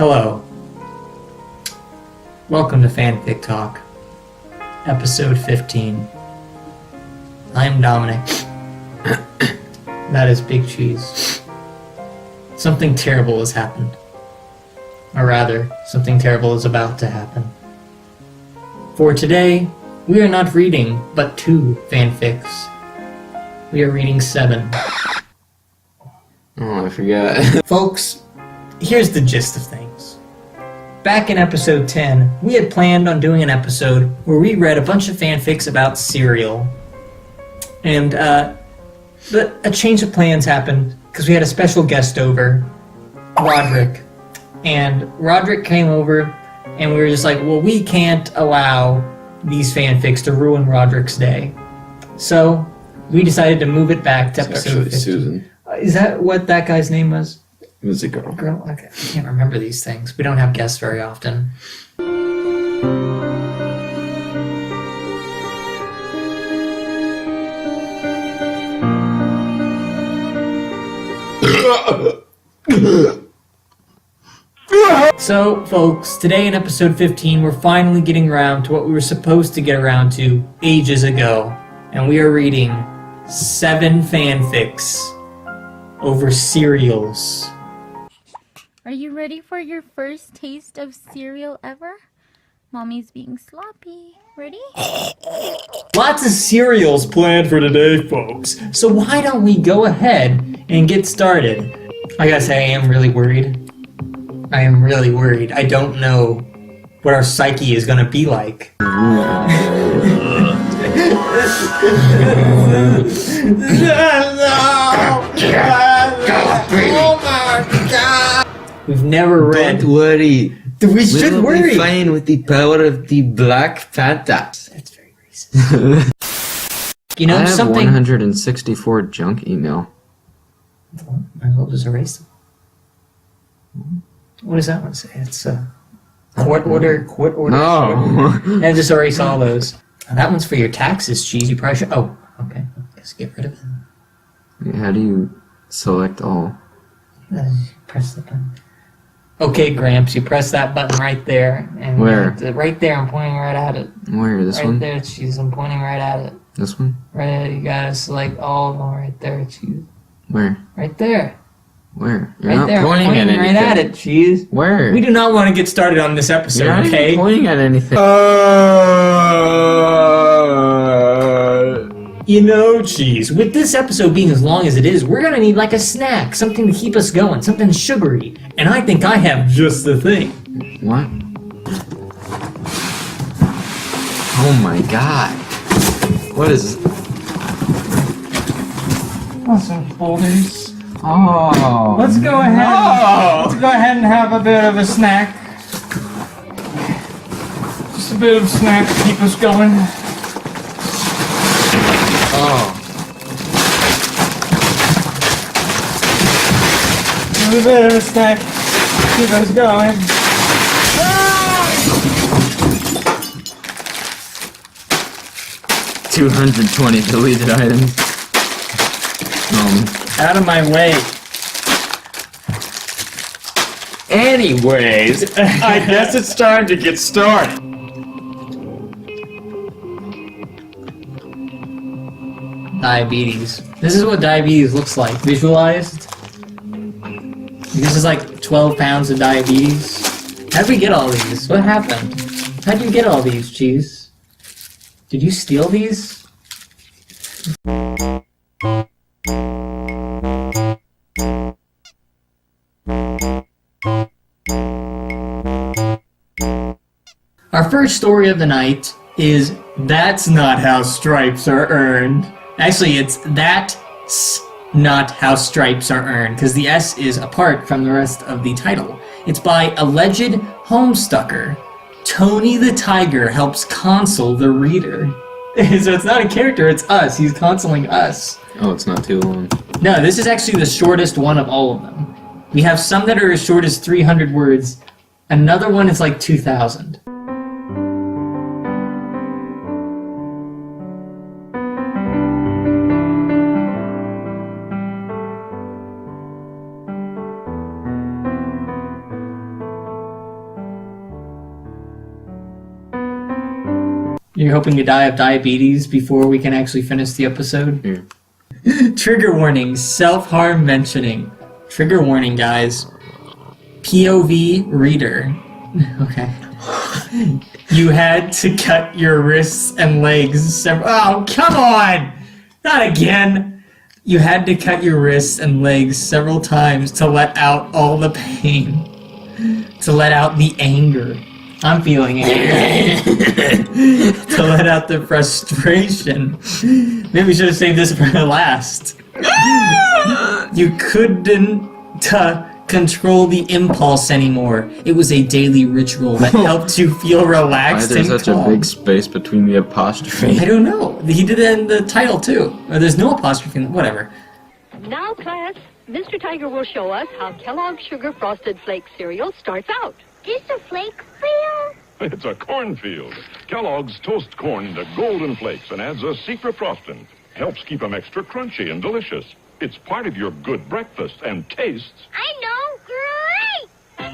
Hello. Welcome to FANFIC TALK, episode 15. I'm Dominic. That is Big Cheese. Something terrible has happened. Or rather, something terrible is about to happen. For today, we are not reading but 2 fanfics. We are reading 7. Oh, I forgot. Folks, here's the gist of things. Back in episode 10, we had planned on doing an episode where we read a bunch of fanfics about cereal. And, but a change of plans happened because we had a special guest over, Roderick. And Roderick came over, and we were just like, well, we can't allow these fanfics to ruin Roderick's day. So, we decided to move it back to episode 15. Susan. Is that what that guy's name was? It was a girl. Girl? Okay. I can't remember these things. We don't have guests very often. So, folks, today in episode 15, we're finally getting around to what we were supposed to get around to ages ago. And we are reading 7 fanfics over cereals. Are you ready for your first taste of cereal ever? Mommy's being sloppy. Ready? Lots of cereals planned for today, folks. So why don't we go ahead and get started? I gotta say, I am really worried. I don't know what our psyche is gonna be like. We've never read. Don't worry. We should worry. We'll be fine with the power of the Black Fanta. That's very racist. You know, I have something. 164 junk email. I will just erase them. What does that one say? It's court order. No. And just erase all those. That one's for your taxes, Cheese. You probably should. Oh, okay. Just get rid of it. How do you select all? Press the button. Okay, Gramps, you press that button right there. And where? Right there. I'm pointing right at it. Where? This right one? Right there, Cheese. I'm pointing right at it. This one? Right. You gotta select all of them right there, Cheese. Where? Right there. Where? You're right not there. pointing I'm at pointing anything. right at it, Cheese. Where? We do not want to get started on this episode, You're not okay? even pointing at anything. You know, Cheese, with this episode being as long as it is, we're gonna need like a snack, something to keep us going, something sugary. And I think I have just the thing. What? Oh my god. What is... Some folders. Oh. Let's go ahead. Let's go ahead and have a bit of a snack. Just a bit of a snack to keep us going. Oh. Just a bit of a snack to keep us going. 220 deleted items. Out of my way. Anyways, I guess it's time to get started. Diabetes. This is what diabetes looks like, visualized. This is like 12 pounds of diabetes. How'd we get all these? What happened? How'd you get all these, Cheese? Did you steal these? Our first story of the night is That's Not How Stripes Are Earned. Actually, it's That's Not How Stripes Are Earned, because the S is apart from the rest of the title. It's by alleged homestucker. Tony the Tiger helps console the reader. So it's not a character, it's us. He's consoling us. Oh, it's not too long. No, this is actually the shortest one of all of them. We have some that are as short as 300 words. Another one is like 2,000. You're hoping to die of diabetes before we can actually finish the episode? Yeah. Trigger warning, self-harm mentioning. Trigger warning, guys. POV reader. Okay. You had to cut your wrists and legs oh, come on! Not again! You had to cut your wrists and legs several times to let out all the pain. To let out the anger. I'm feeling anger. To let out the frustration. Maybe we should have saved this for last. You couldn't control the impulse anymore. It was a daily ritual that helped you feel relaxed Why and there's such calm. a big space between the apostrophe? I don't know. He did it in the title too. Or there's no apostrophe. Whatever. Now, class, Mr. Tiger will show us how Kellogg's Sugar Frosted Flake cereal starts out. Is a flake field? It's a cornfield. Kellogg's toasts corn into golden flakes and adds a secret frosting. Helps keep them extra crunchy and delicious. It's part of your good breakfast and tastes. I know, great!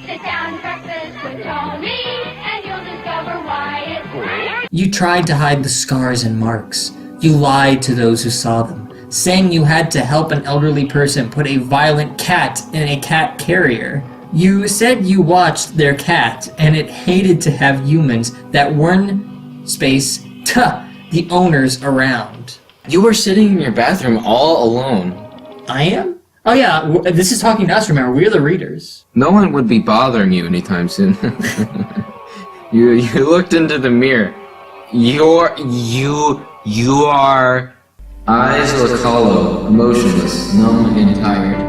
Sit down to breakfast with Tony, and you'll discover why it's great. You tried to hide the scars and marks. You lied to those who saw them, saying you had to help an elderly person put a violent cat in a cat carrier. You said you watched their cat, and it hated to have humans that weren't the owners around. You were sitting in your bathroom all alone. I am? Oh yeah, this is talking to us, remember, we're the readers. No one would be bothering you anytime soon. You looked into the mirror. Your eyes look hollow, emotionless, numb, and tired.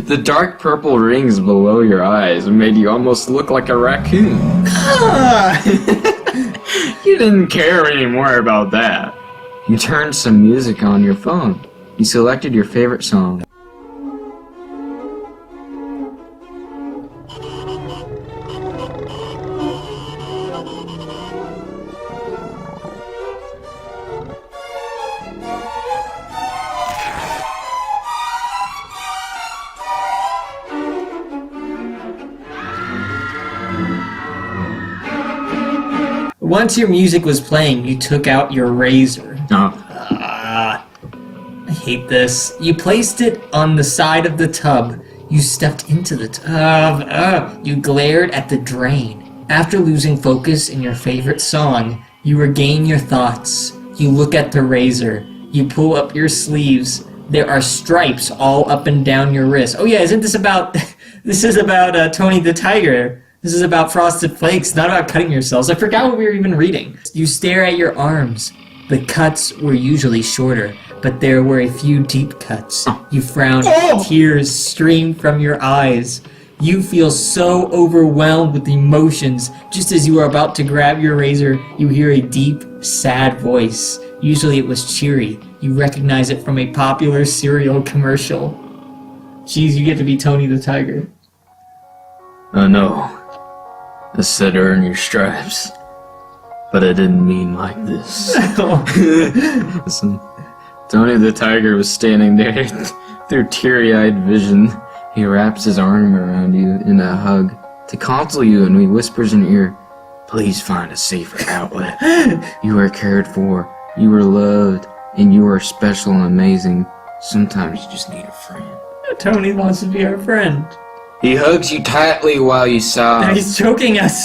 The dark purple rings below your eyes made you almost look like a raccoon. You didn't care anymore about that. You turned some music on your phone. You selected your favorite song. Once your music was playing, you took out your razor. Oh. I hate this. You placed it on the side of the tub. You stepped into the tub. You glared at the drain. After losing focus in your favorite song, you regain your thoughts. You look at the razor. You pull up your sleeves. There are stripes all up and down your wrist. Oh yeah, isn't this about... This is about Tony the Tiger. This is about Frosted Flakes, not about cutting yourselves. I forgot what we were even reading. You stare at your arms. The cuts were usually shorter, but there were a few deep cuts. You frowned. Tears streamed from your eyes. You feel so overwhelmed with emotions. Just as you are about to grab your razor, you hear a deep, sad voice. Usually it was cheery. You recognize it from a popular cereal commercial. Jeez, you get to be Tony the Tiger. Oh no. I said earn your stripes. But I didn't mean like this. Listen, Tony the Tiger was standing there through teary-eyed vision. He wraps his arm around you in a hug to console you, and he whispers in your ear, "Please find a safer outlet. You are cared for, you are loved, and you are special and amazing. Sometimes you just need a friend." Tony wants to be our friend. He hugs you tightly while you sob. He's choking us.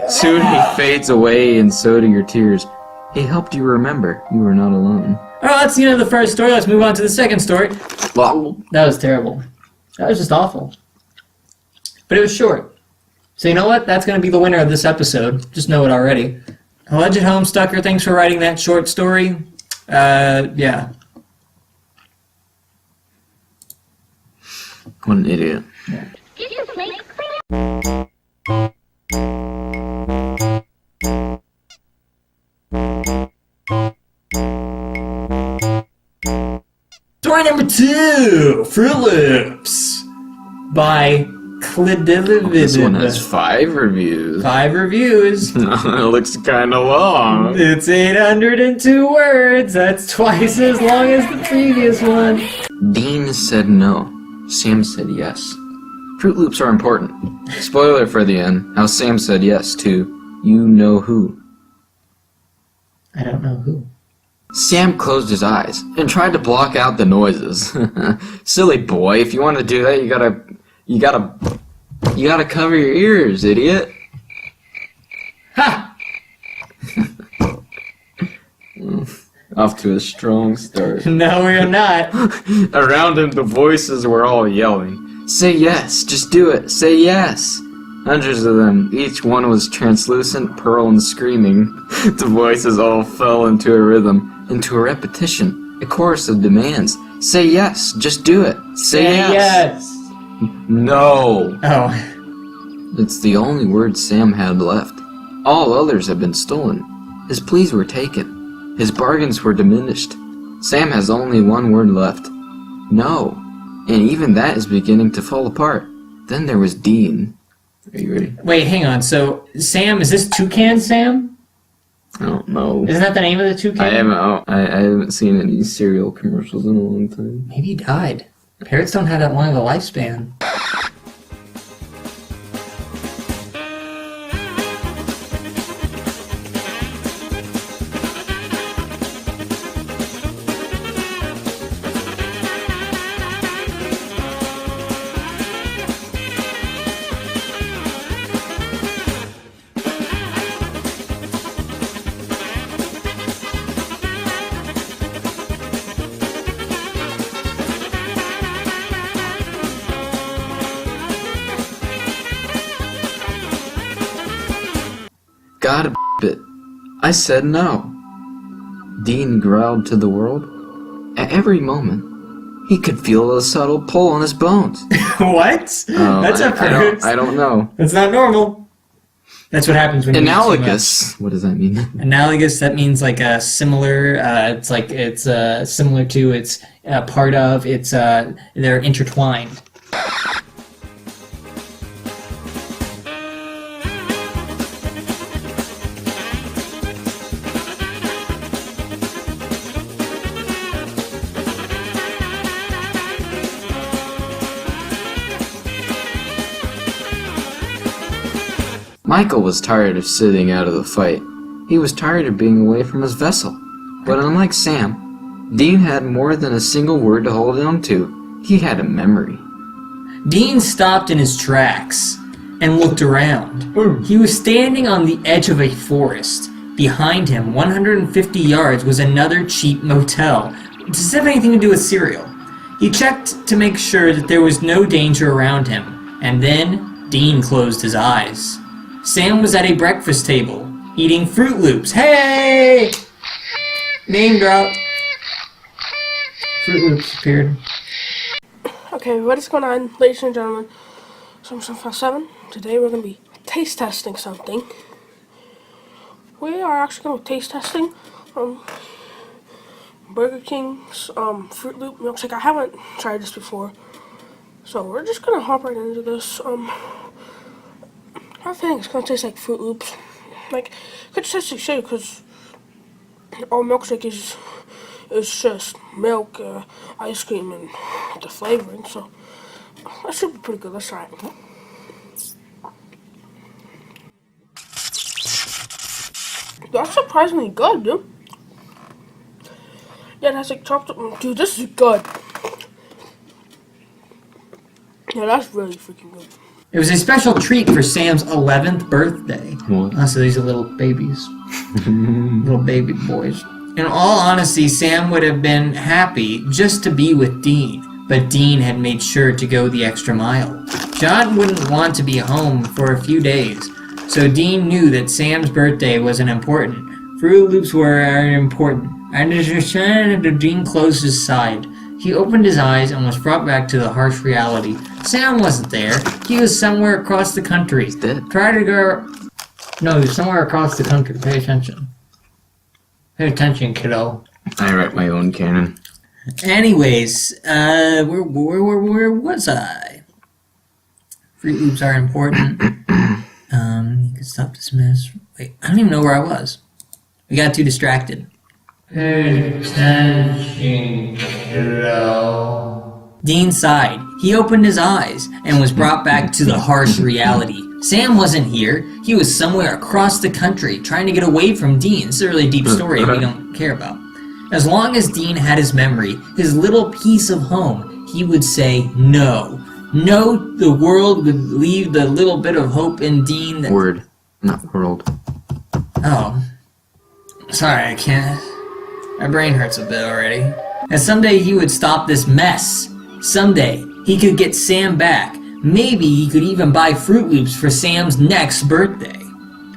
Soon he fades away, and so do your tears. He helped you remember you were not alone. Alright, that's the end of the first story. Let's move on to the second story. That was terrible. That was just awful. But it was short. So you know what? That's going to be the winner of this episode. Just know it already. Alleged Homestucker, thanks for writing that short story. Yeah. What an idiot. Yeah. Is a flake field? Story number 2, Fruit Loops, by Clidivid. This one has 5 reviews. 5 reviews. It looks kinda long. It's 802 words. That's twice as long as the previous one. Dean said no. Sam said yes. Fruit Loops are important. Spoiler for the end, how Sam said yes to you know who. I don't know who. Sam closed his eyes and tried to block out the noises. Silly boy, if you want to do that, you gotta cover your ears, idiot. Ha! Off to a strong start. No, we're not. Around him, the voices were all yelling. Say yes, just do it, say yes. Hundreds of them, each one was translucent, pearl, and screaming. The voices all fell into a rhythm, into a repetition, a chorus of demands. Say yes, just do it, say yes. No. Oh. It's the only word Sam had left. All others had been stolen. His pleas were taken. His bargains were diminished. Sam has only one word left. No. And even that is beginning to fall apart. Then there was Dean. Are you ready? Wait, hang on. So, Sam, is this Toucan Sam? I don't know. Isn't that the name of the toucan? I haven't seen any cereal commercials in a long time. Maybe he died. Parrots don't have that long of a lifespan. God it. I said no. Dean growled to the world. At every moment, he could feel a subtle pull on his bones. What? Oh, That's a parrot. I don't know. That's not normal. That's what happens when you eat too Analogous. What does that mean? much. Analogous, that means like a similar, it's like it's similar to, it's part of, it's they're intertwined. Michael was tired of sitting out of the fight. He was tired of being away from his vessel. But unlike Sam, Dean had more than a single word to hold on to. He had a memory. Dean stopped in his tracks and looked around. He was standing on the edge of a forest. Behind him, 150 yards, was another cheap motel. Does this have anything to do with cereal? He checked to make sure that there was no danger around him, and then Dean closed his eyes. Sam was at a breakfast table, eating Fruit Loops. Hey! Name drop. Fruit Loops appeared. Okay, what is going on, ladies and gentlemen? So I'm 7. Today we're going to be taste testing something. We are actually going to be taste testing Burger King's Fruit Loop milkshake. I haven't tried this before, so we're just going to hop right into this. I think it's going to taste like Fruit Loops. Like, it could taste like shit because all milkshake is just milk, ice cream, and the flavoring, so that should be pretty good. Let's try it. That's surprisingly good, dude. Yeah, it has like chopped up. Dude, this is good. Yeah, that's really freaking good. It was a special treat for Sam's 11th birthday. What? Oh, so these are little babies. Little baby boys. In all honesty, Sam would have been happy just to be with Dean, but Dean had made sure to go the extra mile. John wouldn't want to be home for a few days, so Dean knew that Sam's birthday wasn't important. Fruit Loops were important. And Dean closed his side. He opened his eyes and was brought back to the harsh reality. Sam wasn't there. He was somewhere across the country. He's dead. Try to go... No, he was somewhere across the country. Pay attention. Pay attention, kiddo. I write my own canon. Anyways, where was I? Fruit Loops are important. You can stop dismiss. Wait, I don't even know where I was. We got too distracted. Pay attention, kiddo. Dean sighed. he opened his eyes and was brought back to the harsh reality. Sam wasn't here. He was somewhere across the country trying to get away from Dean. It's a really deep story we don't care about. As long as Dean had his memory, his little piece of home, he would say no. No, the world would leave the little bit of hope in Dean that... Word, not world. Oh. Sorry, I can't... My brain hurts a bit already. And someday he would stop this mess. Someday he could get Sam back. Maybe he could even buy Fruit Loops for Sam's next birthday.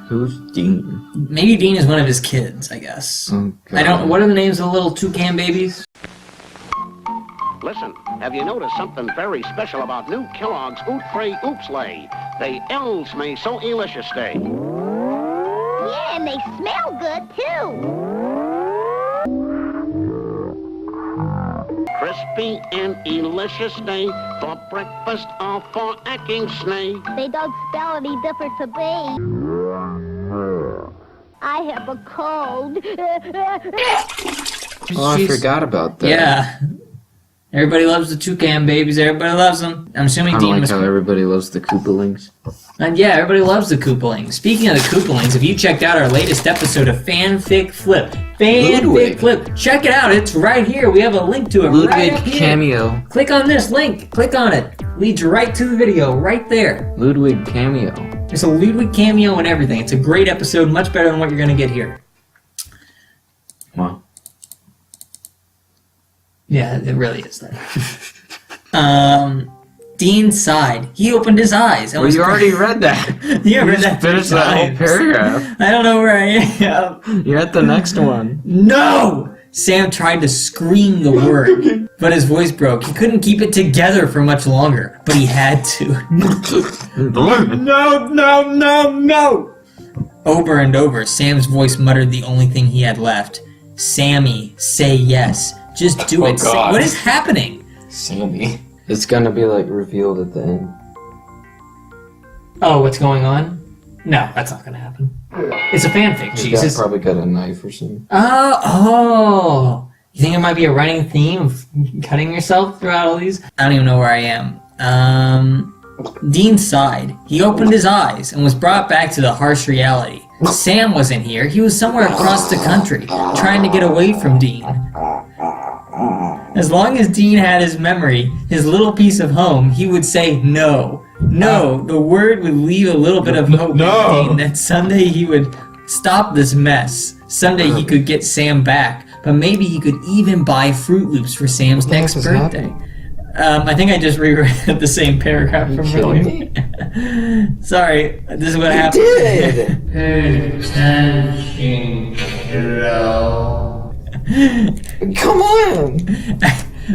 Who's Dean? Maybe Dean is one of his kids, I guess. Oh, I don't... What are the names of the little toucan babies? Listen, have you noticed something very special about new Kellogg's Oot Free Oops Lay? They elves may so delicious stay. Yeah, and they smell good, too. Crispy and delicious day for breakfast or for acting snay. They don't spell any different to me. I have a cold. Oh, I forgot about that. Yeah. Everybody loves the toucan babies. Everybody loves them. I'm assuming Kinda Dean like was... how everybody loves the Koopalings. And yeah, everybody loves the Koopalings. Speaking of the Koopalings, if you checked out our latest episode of FANFIC Flip, Ludwig. Flip, check it out. It's right here. We have a link to it Ludwig right up here. Cameo. Click on this link. Click on it. Leads right to the video, right there. Ludwig Cameo. There's a Ludwig cameo and everything. It's a great episode, much better than what you're going to get here. Wow. Yeah, it really is that. Dean sighed. He opened his eyes. And Well, you already read that. Yeah, I You read just that finished that whole times. paragraph. I don't know where I am. You're at the next one. No! Sam tried to scream the word, but his voice broke. He couldn't keep it together for much longer, but he had to. No! Over and over, Sam's voice muttered the only thing he had left. Sammy, say yes. Just do it. God. What is happening? Sammy. It's gonna be like revealed at the end. Oh, what's going on? No, that's not gonna happen. It's a fanfic, Jesus. Probably got a knife or something. Oh! You think it might be a running theme of cutting yourself throughout all these? I don't even know where I am. Dean sighed. He opened his eyes and was brought back to the harsh reality. Sam wasn't here. He was somewhere across the country, trying to get away from Dean. As long as Dean had his memory, his little piece of home, he would say no. No, the word would leave a little bit of hope in Dean that someday he would stop this mess. Someday he could get Sam back, but maybe he could even buy Fruit Loops for Sam's next birthday. I think I just reread the same paragraph from earlier. Sorry, this is what happened. did! Pay attention, kiddo. Come on!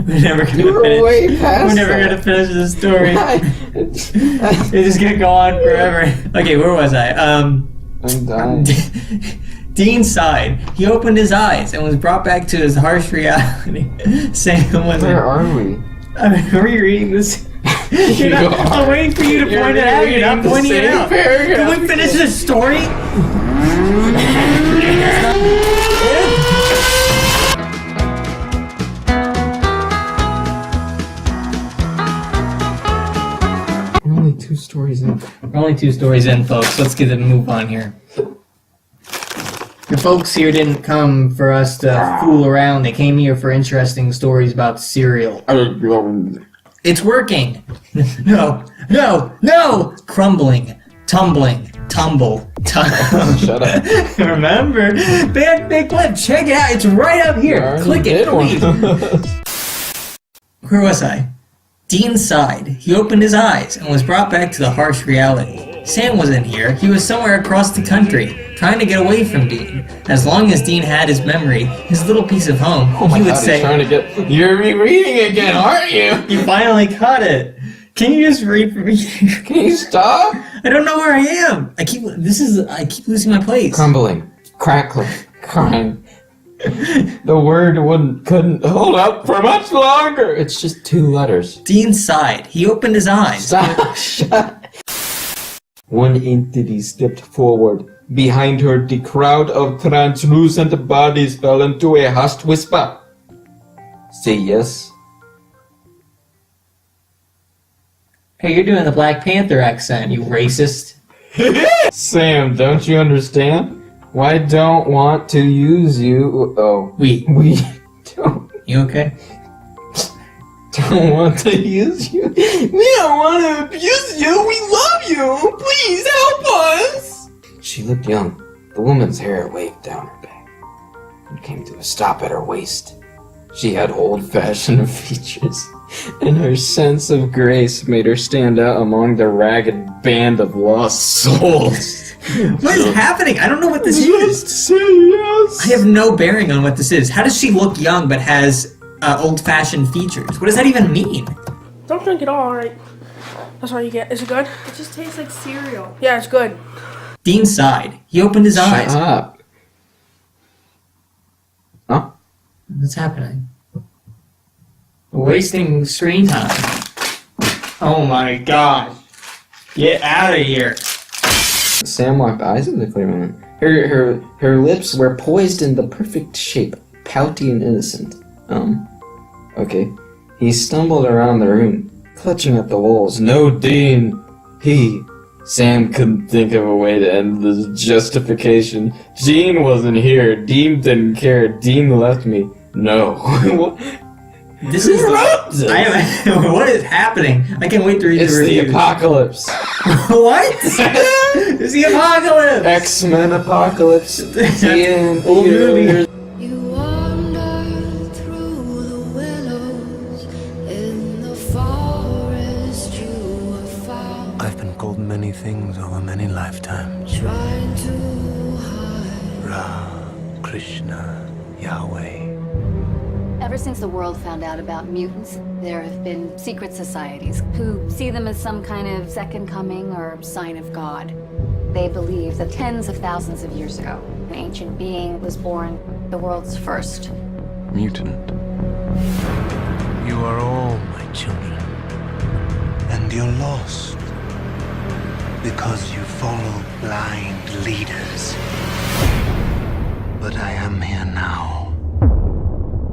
We're never gonna You were finish. way past We're never that. gonna finish this story. It's just gonna go on forever. Okay, where was I? I'm dying. Dean sighed. He opened his eyes and was brought back to his harsh reality. Sam was Where are we? I'm rereading this. I'm waiting for you to point it out. You're not pointing it out. Can we finish this story? We're only 2 stories in. We're only 2 stories in, folks. Let's get a move on here. The folks here didn't come for us to fool around. They came here for interesting stories about cereal. It's working. No. Crumbling, tumbling, tumble. Shut up. Remember? Big Flip, check it out. It's right up here. Click it, please. Where was I? Dean sighed. He opened his eyes and was brought back to the harsh reality. Sam wasn't here. He was somewhere across the country, trying to get away from Dean. As long as Dean had his memory, his little piece of home, he would say... You're rereading again, aren't you? You finally caught it. Can you just read for me? Can you stop? I don't know where I am. I keep losing my place. Crumbling, crackling, crying. The word couldn't hold up for much longer. It's just 2 letters. Dean sighed. He opened his eyes. Stop. Shut. One entity stepped forward. Behind her, the crowd of translucent bodies fell into a hushed whisper. Say yes. Hey, you're doing the Black Panther accent, you racist. Sam, don't you understand? Why don't want to use you? Oh, We don't You okay? want to use you. We don't want to abuse you. We love you. Please help us. She looked young. The woman's hair waved down her back and came to a stop at her waist. She had old-fashioned features, and her sense of grace made her stand out among the ragged band of lost souls. What is happening? I don't know what this Just is. say yes. I have no bearing on what this is. How does she look young but has old-fashioned features? What does that even mean? Don't drink it all, alright? That's all you get. Is it good? It just tastes like cereal. Yeah, it's good. Dean sighed. He opened his eyes. Shut up. Huh? What's happening? We're wasting screen time. Oh my god. Get out of here. Sam locked eyes with the clear woman. Her lips were poised in the perfect shape, pouty and innocent. Okay. He stumbled around the room, clutching at the walls. No, Dean! Sam couldn't think of a way to end this justification. Dean wasn't here. Dean didn't care. Dean left me. No. This is what is happening? I can't wait to read It's the the reviews. apocalypse. What? It's the apocalypse. X-Men apocalypse. Old movie. You wander through the willows in the forest you have found. I've been called many things over many lifetimes. Trying to hide. Ram, Krishna, Yahweh. Ever since the world found out about mutants, there have been secret societies who see them as some kind of second coming or sign of God. They believe that tens of thousands of years ago, an ancient being was born, the world's first. Mutant. You are all my children. And you're lost. Because you follow blind leaders. But I am here now.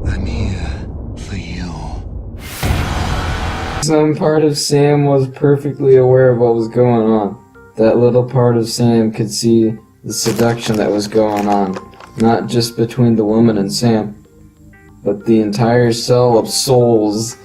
I'm here for you. Some part of Sam was perfectly aware of what was going on. That little part of Sam could see the seduction that was going on, not just between the woman and Sam, but the entire cell of souls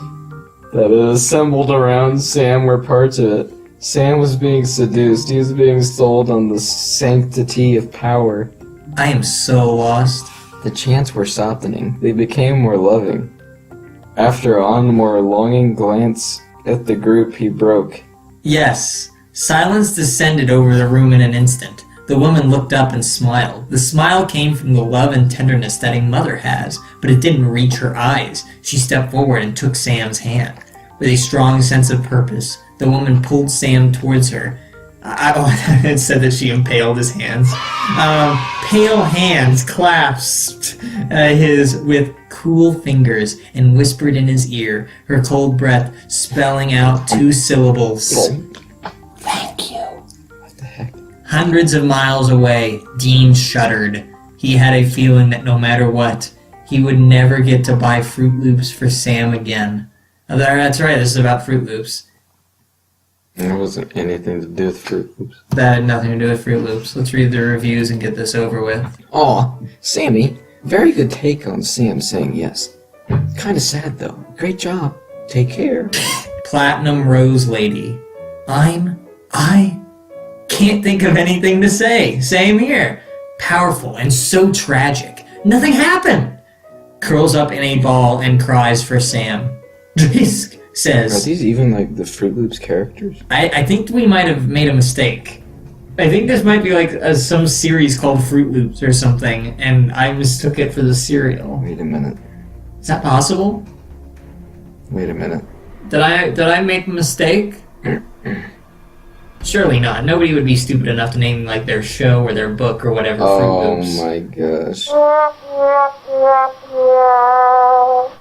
that had assembled around Sam were parts of it. Sam was being seduced. He was being sold on the sanctity of power. I am so lost. The chants were softening. They became more loving. After a more longing glance at the group, he broke. Yes. Silence descended over the room in an instant. The woman looked up and smiled. The smile came from the love and tenderness that a mother has, but it didn't reach her eyes. She stepped forward and took Sam's hand. With a strong sense of purpose, the woman pulled Sam towards her. It said that she impaled his hands. Pale hands clasped his with cool fingers and whispered in his ear, her cold breath spelling out 2 syllables. Thank you. What the heck? Hundreds of miles away, Dean shuddered. He had a feeling that no matter what, he would never get to buy Fruit Loops for Sam again. Oh, that's right, this is about Fruit Loops. There wasn't anything to do with Fruit Loops. That had nothing to do with Fruit Loops. Let's read the reviews and get this over with. Aw, Sammy, very good take on Sam saying yes. Kinda sad though. Great job. Take care. Platinum Rose Lady. I can't think of anything to say. Same here. Powerful and so tragic. Nothing happened. Curls up in a ball and cries for Sam. Drisk says... Are these even like the Fruit Loops characters? I think we might have made a mistake. I think this might be like some series called Fruit Loops or something, and I mistook it for the cereal. Wait a minute. Is that possible? Wait a minute. Did I make a mistake? Surely not. Nobody would be stupid enough to name like their show or their book or whatever Fruit Loops. Oh my gosh.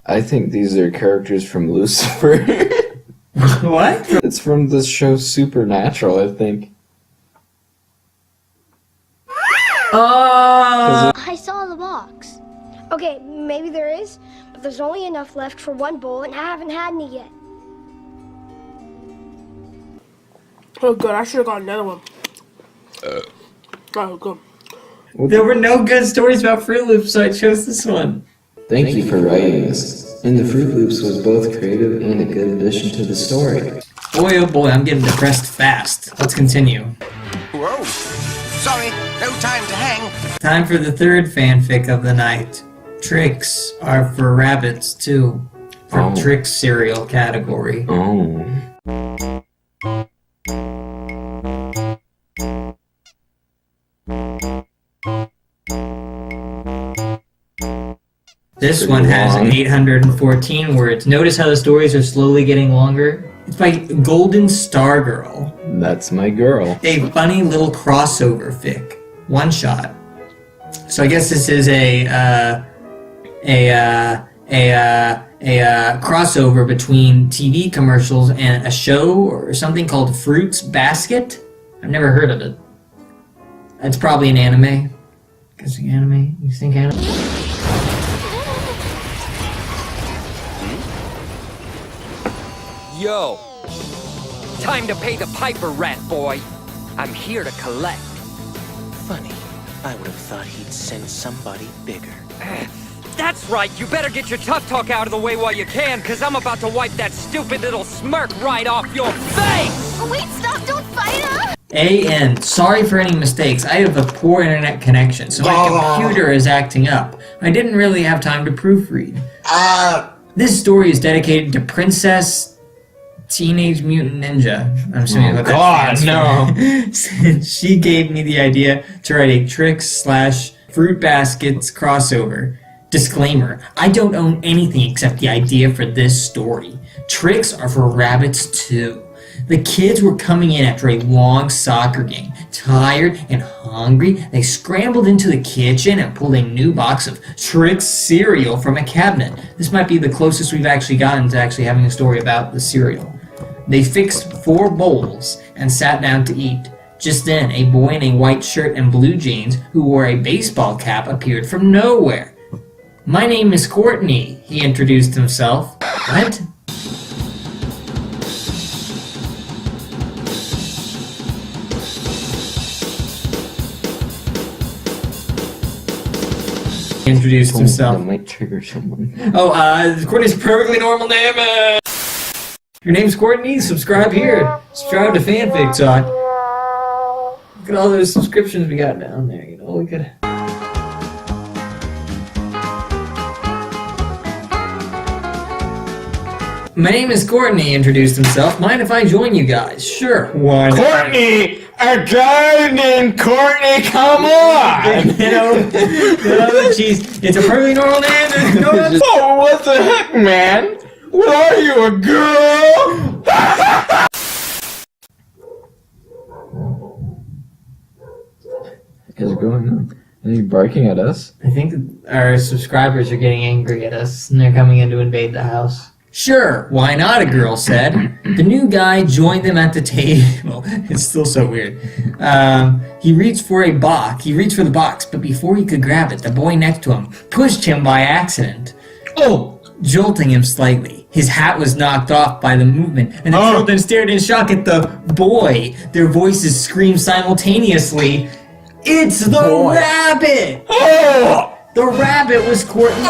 I think these are characters from Lucifer. What? It's from the show Supernatural, I think. I saw the box. Okay, maybe there is, but there's only enough left for one bowl and I haven't had any yet. Oh, good. I should have got another one. Oh, good. There were no good stories about Fruit Loops, so I chose this one. Thank you for writing this. And the Fruit Loops was both creative and a good addition to the story. Boy, oh boy, I'm getting depressed fast. Let's continue. Whoa. Sorry, no time to hang. Time for the third fanfic of the night. Trix are for rabbits, too. From Trix cereal category. This one has 814 words. Notice how the stories are slowly getting longer? It's by Golden Star Girl. That's my girl. A funny little crossover fic. One shot. So I guess this is a crossover between TV commercials and a show or something called Fruits Basket. I've never heard of it. It's probably an anime. Guessing anime? You think anime? Yo, time to pay the piper, rat boy. I'm here to collect. Funny, I would have thought he'd send somebody bigger. That's right, you better get your tough talk out of the way while you can, cause I'm about to wipe that stupid little smirk right off your face! Wait, stop, don't fight her! AN, sorry for any mistakes. I have a poor internet connection, so my computer is acting up. I didn't really have time to proofread. This story is dedicated to Princess Teenage Mutant Ninja. I'm assuming what that stands for. Since she gave me the idea to write a Trix/Fruit Baskets crossover. Disclaimer, I don't own anything except the idea for this story. Trix are for rabbits too. The kids were coming in after a long soccer game. Tired and hungry, they scrambled into the kitchen and pulled a new box of Trix cereal from a cabinet. This might be the closest we've actually gotten to actually having a story about the cereal. They fixed 4 bowls and sat down to eat. Just then, a boy in a white shirt and blue jeans who wore a baseball cap appeared from nowhere. "My name is Courtney," he introduced himself. What? He introduced himself. That might trigger someone. Oh, Courtney's a perfectly normal name. Your name's Courtney? Subscribe here. Subscribe to FANFIC TALK. Look at all those subscriptions we got down there. You know, we could. My name is Courtney, he introduced himself. Mind if I join you guys? Sure. Why not? Courtney! A guy named Courtney, come on! Jeez, it's a perfectly normal name. Oh, what the heck, man? What are you, a girl? What is going on? Are you barking at us? I think our subscribers are getting angry at us and they're coming in to invade the house. Sure, why not, a girl said. The new guy joined them at the table. It's still so weird. He reached for the box, but before he could grab it, the boy next to him pushed him by accident. Oh! Jolting him slightly. His hat was knocked off by the movement, and the children stared in shock at the boy. Their voices screamed simultaneously. It's the rabbit! Oh! The rabbit was Courtney.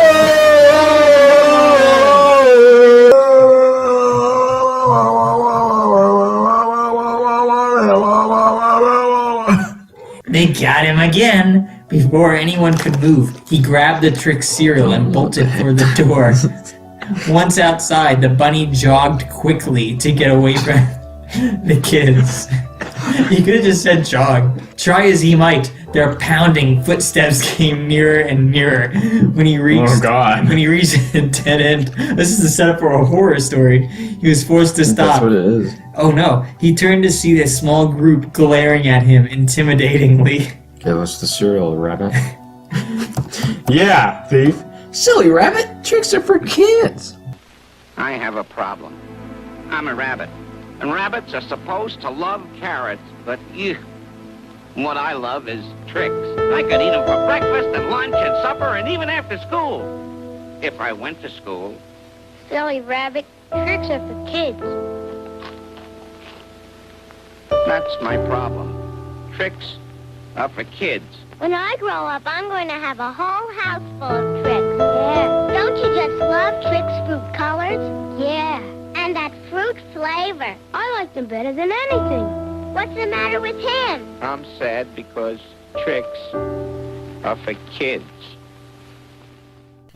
They got him again. Before anyone could move, he grabbed the Trix cereal and bolted for the door. Once outside, the bunny jogged quickly to get away from the kids. He could have just said jog. Try as he might, their pounding footsteps came nearer and nearer. When he reached a dead end, this is the setup for a horror story. He was forced to stop. That's what it is. Oh no! He turned to see this small group glaring at him intimidatingly. Give us the cereal, rabbit. Yeah, thief. Silly rabbit. Tricks are for kids. I have a problem. I'm a rabbit. And rabbits are supposed to love carrots, but what I love is Trix. I could eat them for breakfast and lunch and supper and even after school. If I went to school. Silly rabbit, Trix are for kids. That's my problem. Tricks are for kids. When I grow up, I'm going to have a whole house full of Trix. Yeah. Don't you just love Trix fruit colors? Yeah. And that fruit flavor. I like them better than anything. What's the matter with him? I'm sad because tricks are for kids.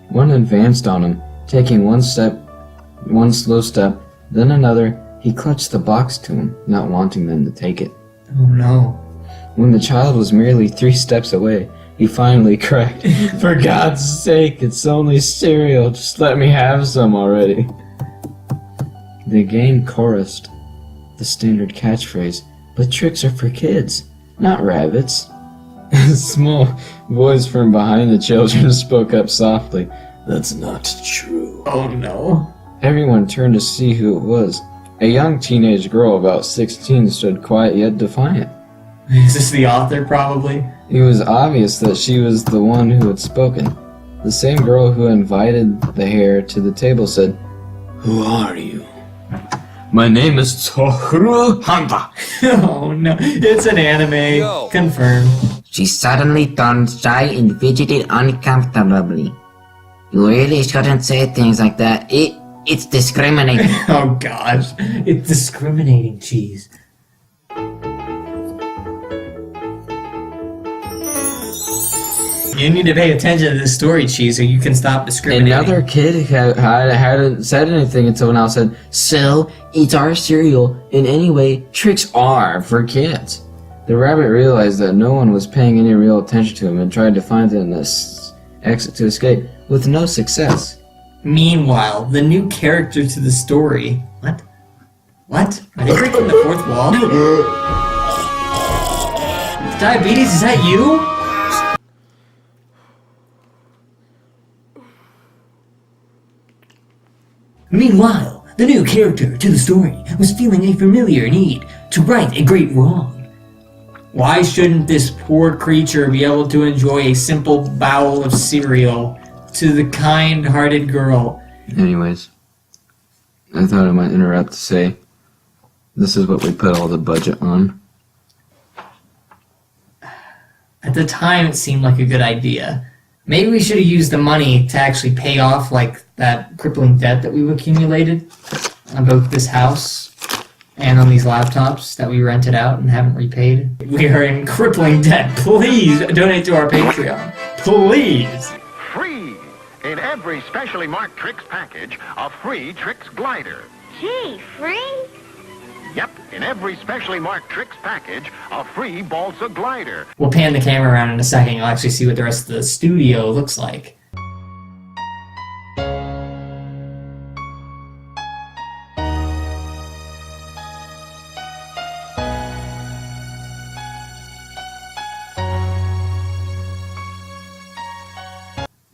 One advanced on him, taking one slow step, then another. He clutched the box to him, not wanting them to take it. Oh no. When the child was merely 3 steps away, he finally cried, "For God's sake, it's only cereal. Just let me have some already." The gang chorused the standard catchphrase, "But tricks are for kids, not rabbits." A small voice from behind the children spoke up softly, "That's not true." Oh no. Everyone turned to see who it was. A young teenage girl about 16 stood quiet yet defiant. Is this the author, probably? It was obvious that she was the one who had spoken. The same girl who invited the hare to the table said, "Who are you?" My name is Tohru Handa. Oh no, it's an anime. Confirmed. She suddenly turned shy and fidgeted uncomfortably. You really shouldn't say things like that. It's discriminating. Oh gosh, it's discriminating, cheese. You need to pay attention to this story, cheese, so you can stop discriminating. Another kid hadn't said anything until now said, "So, it's our cereal. In any way, tricks are for kids." The rabbit realized that no one was paying any real attention to him and tried to find an exit to escape, with no success. Meanwhile, the new character to the story... What? What? Are they breaking the fourth wall? Diabetes, is that you? Meanwhile, the new character to the story was feeling a familiar need to right a great wrong. Why shouldn't this poor creature be able to enjoy a simple bowl of cereal to the kind-hearted girl? Anyways, I thought I might interrupt to say, this is what we put all the budget on. At the time, it seemed like a good idea. Maybe we should have used the money to actually pay off, like, that crippling debt that we've accumulated on both this house and on these laptops that we rented out and haven't repaid. We are in crippling debt. Please donate to our Patreon. Please! Free! In every specially marked Trix package, a free Trix glider. Gee, free? Yep, in every specially marked Trix package, a free balsa glider. We'll pan the camera around in a second. You'll actually see what the rest of the studio looks like.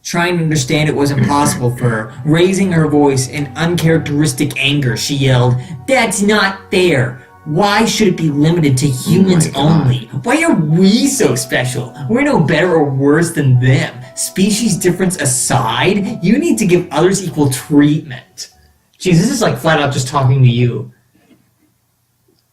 Trying to understand it wasn't possible for her. Raising her voice in uncharacteristic anger, she yelled, "That's not fair! Why should it be limited to humans only? Why are we so special? We're no better or worse than them. Species difference aside, you need to give others equal treatment." Jeez, this is like flat out just talking to you.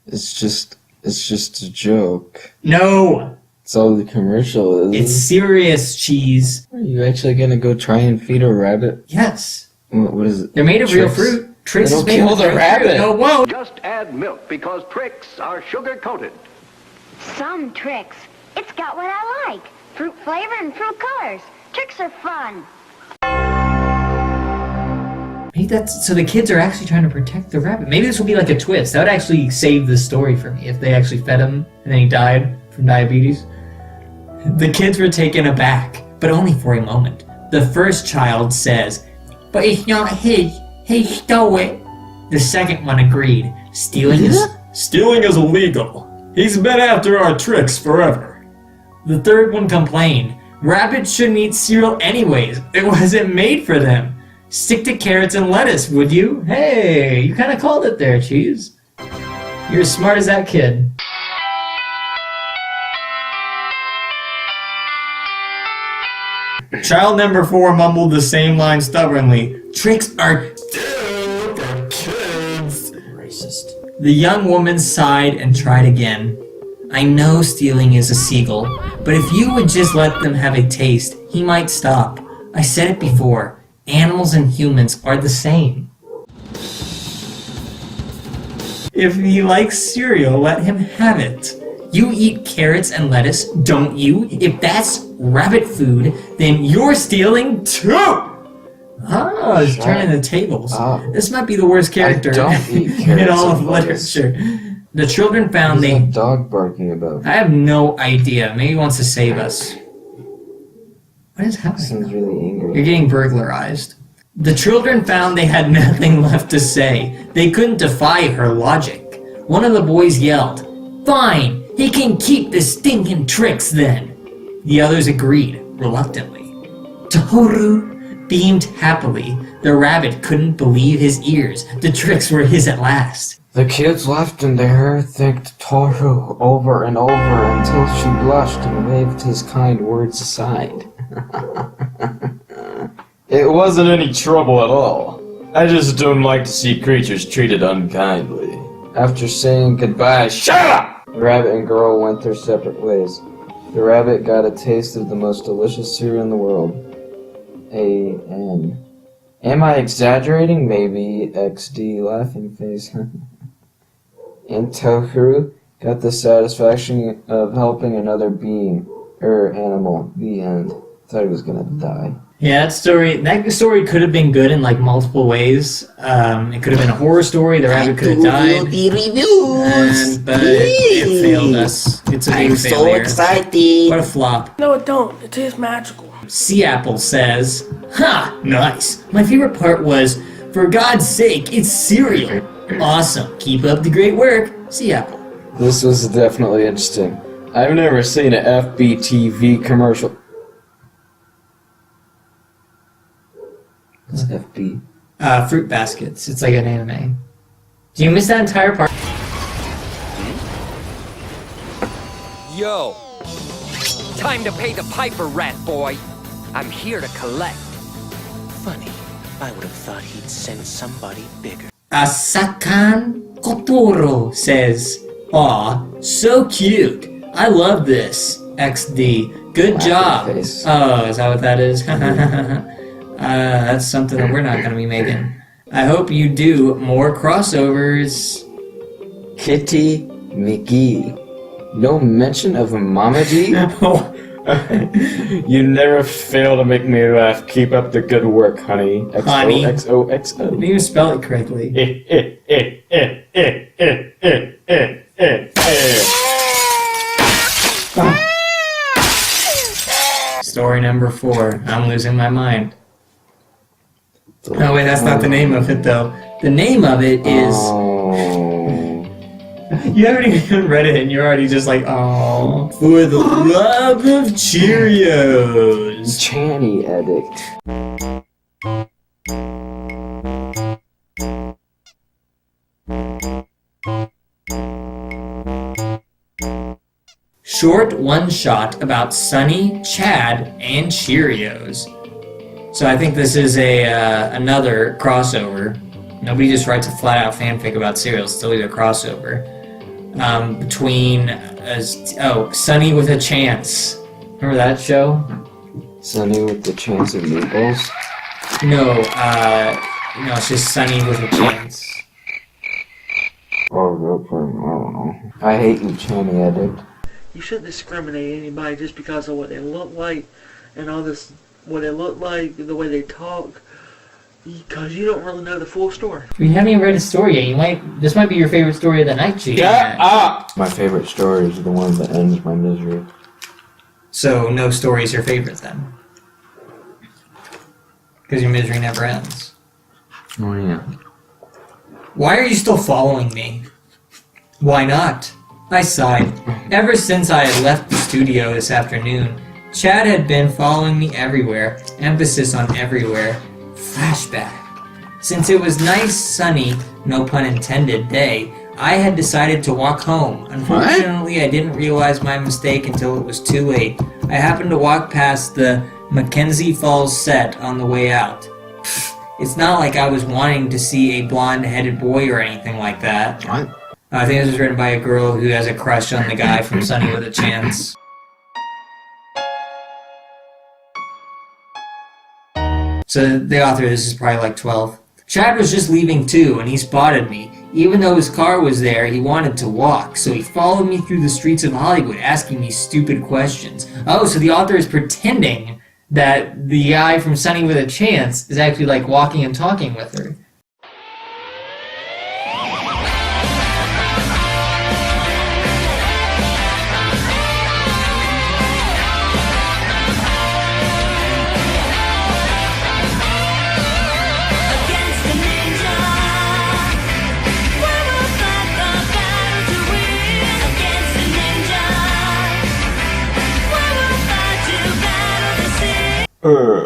It's just a joke. No! It's all the commercial is. It's serious, cheese. Are you actually gonna go try and feed a rabbit? Yes. What is it? They're made of real fruit. Trix is made kill of the real rabbit. fruit. No, whoa. Just add milk because Trix are sugar-coated. Some Trix. It's got what I like. Fruit flavor and fruit colors. Trix are fun. Maybe that's so the kids are actually trying to protect the rabbit. Maybe this will be like a twist. That would actually save the story for me if they actually fed him and then he died from diabetes. The kids were taken aback, but only for a moment. The first child says, "But it's not his. He stole it." The second one agreed. Stealing is illegal. He's been after our Trix forever. The third one complained. Rabbits shouldn't eat cereal anyways. It wasn't made for them. Stick to carrots and lettuce, would you? Hey, you kind of called it there, Cheese. You're as smart as that kid. Child number 4 mumbled the same line stubbornly. Tricks are for kids. Racist. The young woman sighed and tried again. I know stealing is a seagull, but if you would just let them have a taste, he might stop. I said it before, animals and humans are the same. If he likes cereal, let him have it. You eat carrots and lettuce, don't you? If that's rabbit food, then you're stealing too! Oh, he's turning the tables. This might be the worst character in all of literature. The children found There's a dog barking about. I have no idea. Maybe he wants to save us. What is happening? Sounds really angry. You're getting burglarized. The children found they had nothing left to say. They couldn't defy her logic. One of the boys yelled, "Fine, he can keep the stinking Trix then." The others agreed, reluctantly. Toru beamed happily. The rabbit couldn't believe his ears. The Trix were his at last. The kids laughed and their hair thanked Toru over and over until she blushed and waved his kind words aside. It wasn't any trouble at all. I just don't like to see creatures treated unkindly. After saying goodbye, shut up! The rabbit and girl went their separate ways. The rabbit got a taste of the most delicious cereal in the world. A.N. Am I exaggerating? Maybe XD laughing face. And Toru got the satisfaction of helping another being, animal. The end. Thought he was gonna die. Yeah, that story could have been good in like multiple ways. It could have been a horror story. The rabbit could have died. The reviews. But it failed us. It's a big I'm failure. so excited. What a flop. No, it don't. It tastes magical. Sea Apple says, "Ha! Nice. My favorite part was, for God's sake, it's cereal. Awesome. Keep up the great work, Sea Apple." This was definitely interesting. I've never seen an FBTV commercial. What's FB? Fruit baskets. It's like an anime. Do you miss that entire part? Yo! Time to pay the piper, rat boy. I'm here to collect. Funny. I would have thought he'd send somebody bigger. Asakan Kotoro says, "Aw, so cute. I love this. XD. Good job." Oh, is that what that is? That's something that we're not going to be making. I hope you do more crossovers. Kitty McGee. No mention of Mama G? You never fail to make me laugh. Keep up the good work, honey. Honey. XOXO. Didn't even spell it correctly. Story number 4. I'm losing my mind. Oh wait, that's not the name of it though. The name of it is... You haven't even read it and you're already just like, "Oh, for the love of Cheerios." Channy addict. Short one-shot about Sunny, Chad, and Cheerios. So I think this is another crossover. Nobody just writes a flat-out fanfic about cereals. It's always a crossover. Between Sunny with a Chance. Remember that show? Sunny with the Chance of Meatballs? No, it's just Sunny with a Chance. Oh, I don't know. I hate you, Channy addict. You shouldn't discriminate anybody just because of what they look like and all this, what they look like, the way they talk, because you don't really know the full story. You haven't even read a story yet. This might be your favorite story of the night, G. Shut up! My favorite story is the one that ends my misery. So no story is your favorite then? Because your misery never ends. Oh yeah. Why are you still following me? Why not? I sighed. Ever since I had left the studio this afternoon, Chad had been following me everywhere. Emphasis on everywhere. Flashback. Since it was nice, sunny, no pun intended, day, I had decided to walk home. Unfortunately, I didn't realize my mistake until it was too late. I happened to walk past the Mackenzie Falls set on the way out. It's not like I was wanting to see a blonde-headed boy or anything like that. What? I think this was written by a girl who has a crush on the guy from Sunny with a Chance. So the author of this is probably like 12. Chad was just leaving too, and he spotted me. Even though his car was there, he wanted to walk, so he followed me through the streets of Hollywood, asking me stupid questions. Oh, so the author is pretending that the guy from Sunny with a Chance is actually like walking and talking with her.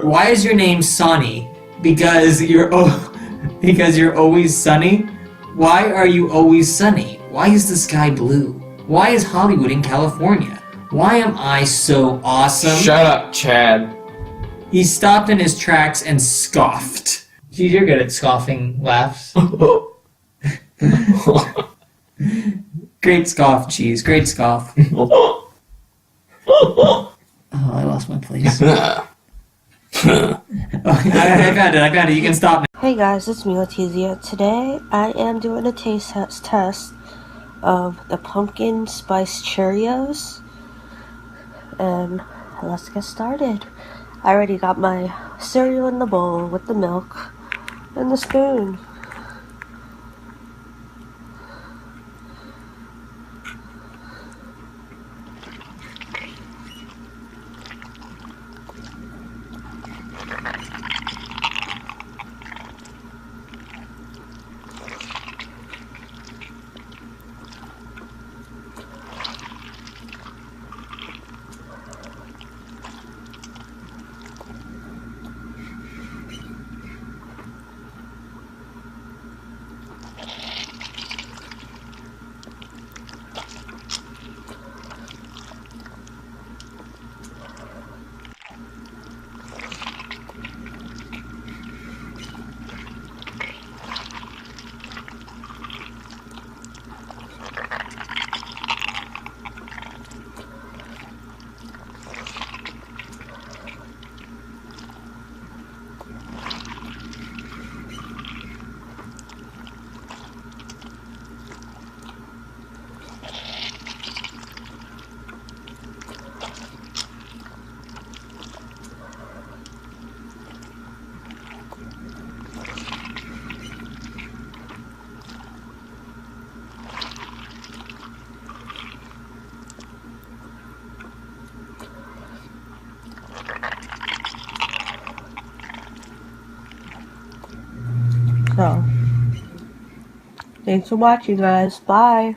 Why is your name Sonny? Because you're always sunny? Why are you always sunny? Why is the sky blue? Why is Hollywood in California? Why am I so awesome? Shut up, Chad. He stopped in his tracks and scoffed. Gee, you're good at scoffing laughs. Great scoff, Cheese. Great scoff. Oh, I lost my place. Oh, I got it. You can stop now. Hey guys, it's me, Letizia. Today, I am doing a taste test of the pumpkin spice Cheerios. And let's get started. I already got my cereal in the bowl with the milk and the spoon. So, thanks for watching, guys. Bye.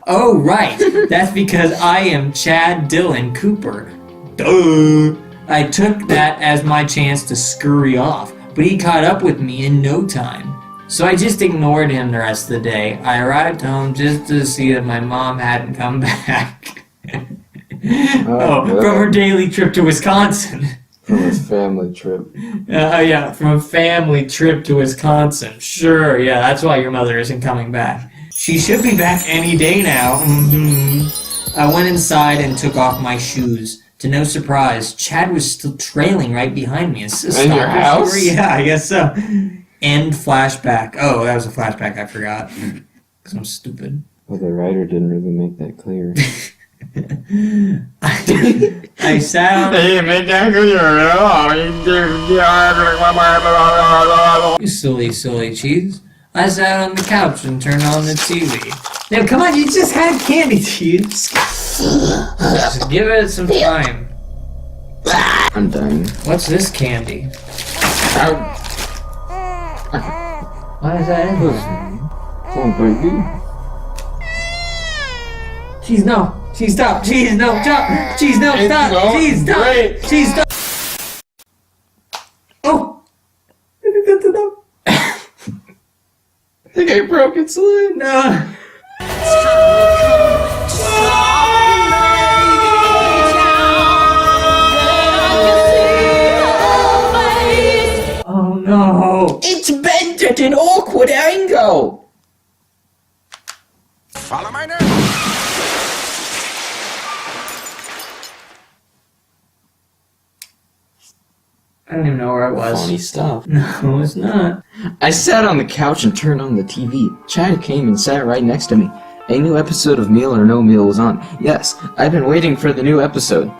Oh, right. That's because I am Chad Dylan Cooper. Duh. I took that as my chance to scurry off, but he caught up with me in no time. So I just ignored him the rest of the day. I arrived home just to see that my mom hadn't come back. From her daily trip to Wisconsin. From a family trip. Yeah, from a family trip to Wisconsin. Sure, yeah, that's why your mother isn't coming back. She should be back any day now. I went inside and took off my shoes. To no surprise, Chad was still trailing right behind me. In your house? Yeah, I guess so. End flashback. Oh, that was a flashback, I forgot. Because I'm stupid. Well, the writer didn't really make that clear. I sat on... Silly Cheese. I sat on the couch and turned on the TV. Now, come on, you just had candy, Cheese. Just give it some time. I'm dying. What's this candy? Ow. Why is that in there? Cheese, no. Cheese, stop. Cheese, no. Stop. Cheese, no. Stop. Cheese, stop. Cheese, stop. Oh. I think I broke its leg. No. Oh no. It's bent at an awkward angle. Follow my nose. I don't even know where I was. Funny stuff. No, it's not. I sat on the couch and turned on the TV. Chad came and sat right next to me. A new episode of Meal or No Meal was on. Yes, I've been waiting for the new episode.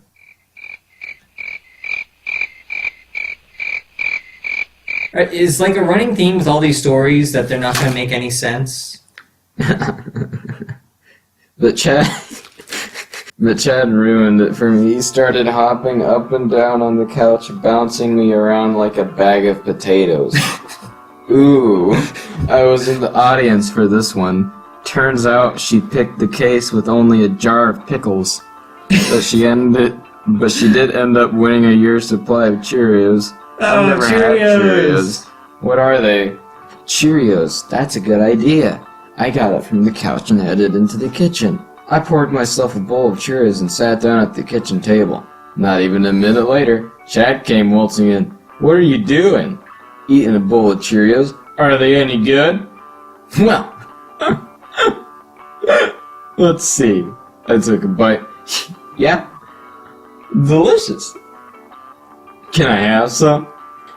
Is like a running theme with all these stories that they're not going to make any sense. But Chad ruined it for me. He started hopping up and down on the couch, bouncing me around like a bag of potatoes. Ooh, I was in the audience for this one. Turns out she picked the case with only a jar of pickles. But she did end up winning a year's supply of Cheerios. I've never had Cheerios. What are they? Cheerios. That's a good idea. I got it from the couch and headed into the kitchen. I poured myself a bowl of Cheerios and sat down at the kitchen table. Not even a minute later, Chad came waltzing in. What are you doing? Eating a bowl of Cheerios? Are they any good? Well, let's see. I took a bite. Yeah, delicious. Can I have some?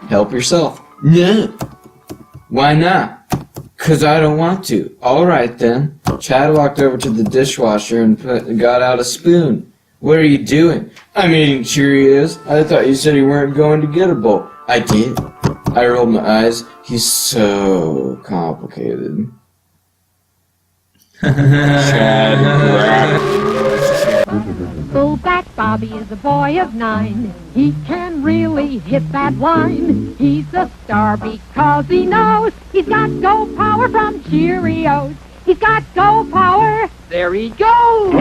Help yourself. No. Why not? 'Cause I don't want to. Alright then. Chad walked over to the dishwasher and got out a spoon. What are you doing? I'm eating Cheerios. I thought you said you weren't going to get a bowl. I did. I rolled my eyes. He's so complicated. Chad grabbed. Fullback Bobby is a boy of 9. He can really hit that line. He's a star because he knows he's got go power from Cheerios. He's got go power. There he goes.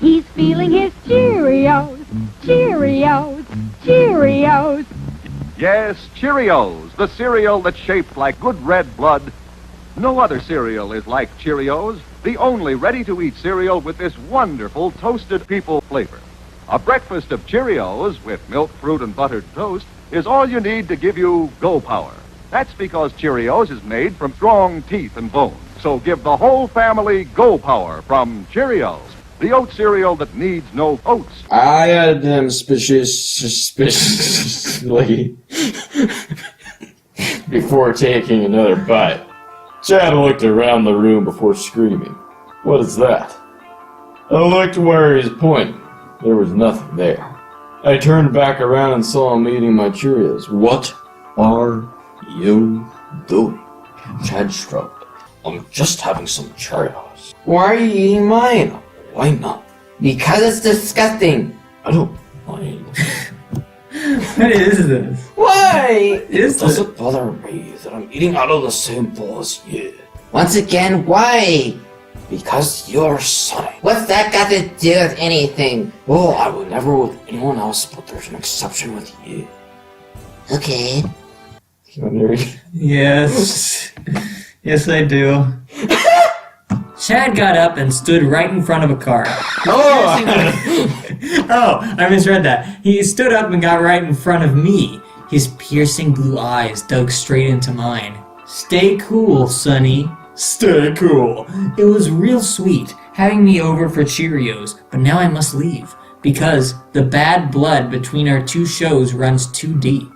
He's feeling his Cheerios. Cheerios. Cheerios. Yes, Cheerios, the cereal that's shaped like good red blood. No other cereal is like Cheerios, the only ready-to-eat cereal with this wonderful toasted people flavor. A breakfast of Cheerios with milk, fruit, and buttered toast is all you need to give you go power. That's because Cheerios is made from strong teeth and bones. So give the whole family go power from Cheerios, the oat cereal that needs no oats. I had them suspiciously before taking another bite. Chad looked around the room before screaming. What is that? I looked where he was pointing. There was nothing there. I turned back around and saw him eating my Cheerios. What are you doing? Chad shrugged. I'm just having some Cheerios. Why are you eating mine? Why not? Because it's disgusting. I don't mind. What is this? Why? Is Does it bother me that I'm eating out of the same bowl as you? Once again, why? Because you're Sonny. What's that got to do with anything? Well, I would never with anyone else, but there's an exception with you. Okay. Yes. Yes, I do. Chad got up and stood right in front of a car. Oh, I misread that. He stood up and got right in front of me. His piercing blue eyes dug straight into mine. Stay cool, Sonny. Stay cool. It was real sweet having me over for Cheerios, but now I must leave because the bad blood between our two shows runs too deep.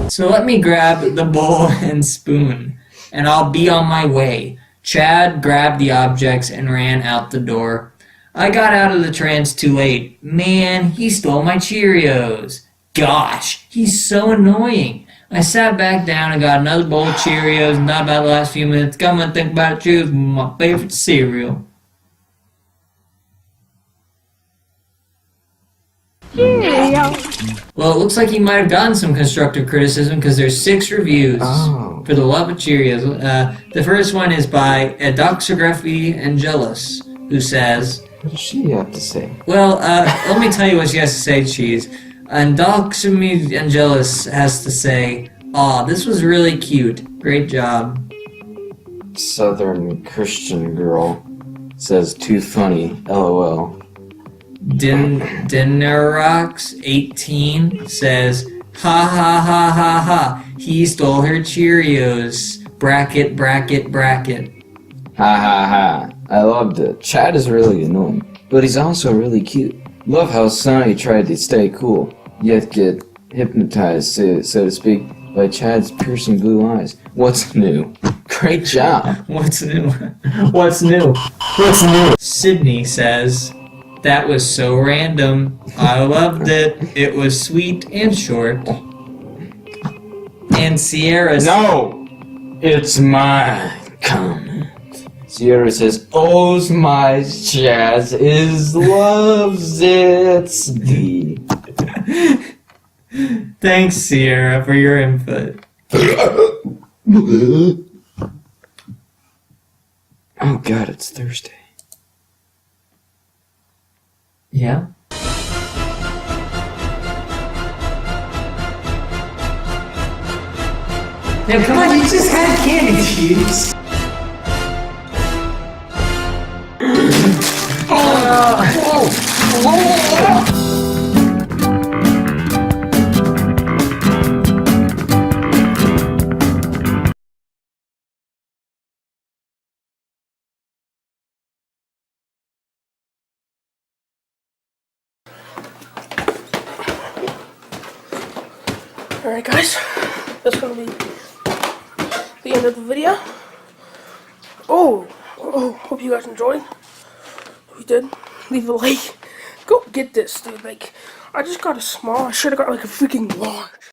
So let me grab the bowl and spoon, and I'll be on my way. Chad grabbed the objects and ran out the door. I got out of the trance too late. Man, he stole my Cheerios. Gosh, he's so annoying. I sat back down and got another bowl of Cheerios and thought about the last few minutes. Come and think about Cheerios, my favorite cereal. Cheerios. Well, it looks like he might have gotten some constructive criticism because there's 6 reviews for the Love of Cheerios. The first one is by Doxography Angelus, who says... What does she have to say? Well, let me tell you what she has to say, Cheese. And Doxography Angelus has to say, aw, this was really cute. Great job. Southern Christian girl says, too funny, LOL. Dinnerox 18 says, ha ha ha ha ha, he stole her Cheerios. Bracket, bracket, bracket. Ha ha ha. I loved it. Chad is really annoying, but he's also really cute. Love how Sonny tried to stay cool, yet get hypnotized, so to speak, by Chad's piercing blue eyes. What's new? Great job. What's new? What's new? What's new? Sydney says, that was so random. I loved it. It was sweet and short. And Sierra says, No! It's my comment. Sierra says, oh, my Chaz is loves it. thanks, Sierra, for your input. Oh god, it's Thursday. Yeah? Now, come on, you just had candy cubes. Alright guys, that's gonna be the end of the video. Oh, hope you guys enjoyed. If you did, leave a like. Go get this, dude. Like, I just got a small, I should have got like a freaking large.